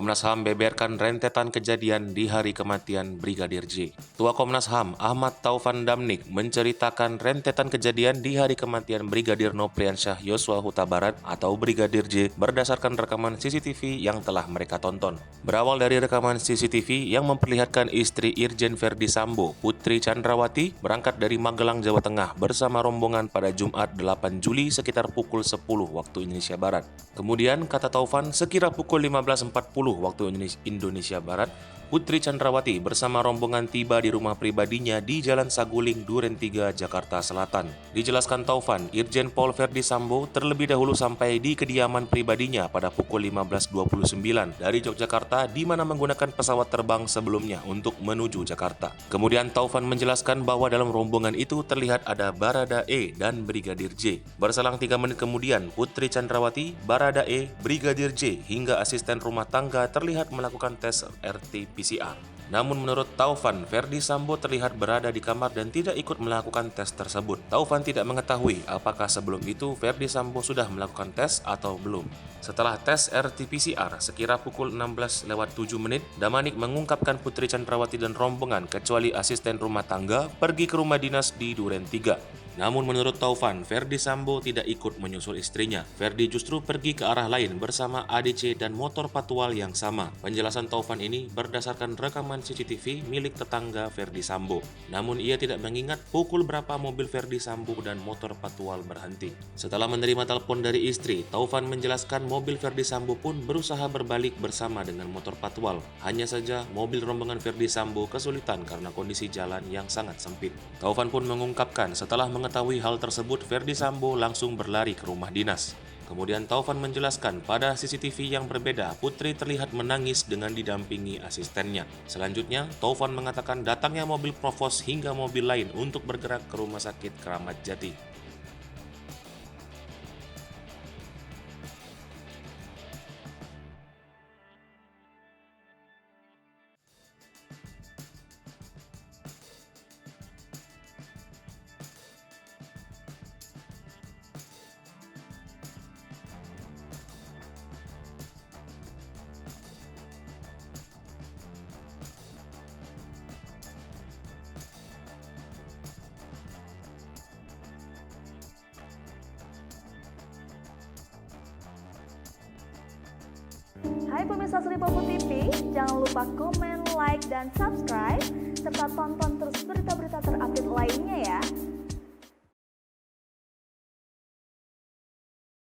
Komnas HAM beberkan rentetan kejadian di hari kematian Brigadir J. Ketua Komnas HAM Ahmad Taufan Damnik menceritakan rentetan kejadian di hari kematian Brigadir Nopriansyah Yosua Huta Barat atau Brigadir J berdasarkan rekaman CCTV yang telah mereka tonton. Berawal dari rekaman CCTV yang memperlihatkan istri Irjen Verdi Sambo, Putri Chandrawati, berangkat dari Magelang, Jawa Tengah bersama rombongan pada Jumat 8 Juli sekitar pukul 10 waktu Indonesia Barat. Kemudian, kata Taufan, sekira pukul 15.40 waktu Indonesia Barat, Putri Chandrawati bersama rombongan tiba di rumah pribadinya di Jalan Saguling, Duren 3, Jakarta Selatan. Dijelaskan Taufan, Irjen Pol Verdi Sambo terlebih dahulu sampai di kediaman pribadinya pada pukul 15.29 dari Yogyakarta di mana menggunakan pesawat terbang sebelumnya untuk menuju Jakarta. Kemudian Taufan menjelaskan bahwa dalam rombongan itu terlihat ada Barada E dan Brigadir J. Berselang 3 menit kemudian, Putri Chandrawati, Barada E, Brigadir J hingga asisten rumah tangga terlihat melakukan tes RT-PCR. Namun menurut Taufan, Verdi Sambo terlihat berada di kamar dan tidak ikut melakukan tes tersebut. Taufan tidak mengetahui apakah sebelum itu Verdi Sambo sudah melakukan tes atau belum. Setelah tes RT-PCR sekira pukul 16.07 Damanik mengungkapkan Putri Chandrawati dan rombongan kecuali asisten rumah tangga pergi ke rumah dinas di Duren 3. Namun menurut Taufan, Verdi Sambo tidak ikut menyusul istrinya. Verdi justru pergi ke arah lain bersama ADC dan motor patwal yang sama. Penjelasan Taufan ini berdasarkan rekaman CCTV milik tetangga Verdi Sambo. Namun ia tidak mengingat pukul berapa mobil Verdi Sambo dan motor patwal berhenti. Setelah menerima telepon dari istri, Taufan menjelaskan mobil Verdi Sambo pun berusaha berbalik bersama dengan motor patwal. Hanya saja mobil rombongan Verdi Sambo kesulitan karena kondisi jalan yang sangat sempit. Taufan pun mengungkapkan setelah mengetahui hal tersebut, Verdi Sambo langsung berlari ke rumah dinas. Kemudian Taufan menjelaskan pada CCTV yang berbeda, Putri terlihat menangis dengan didampingi asistennya. Selanjutnya, Taufan mengatakan datangnya mobil Provos hingga mobil lain untuk bergerak ke Rumah Sakit Kramat Jati. Hai pemirsa Sri Popo TV, jangan lupa komen, like, dan subscribe, serta tonton terus berita-berita terupdate lainnya ya.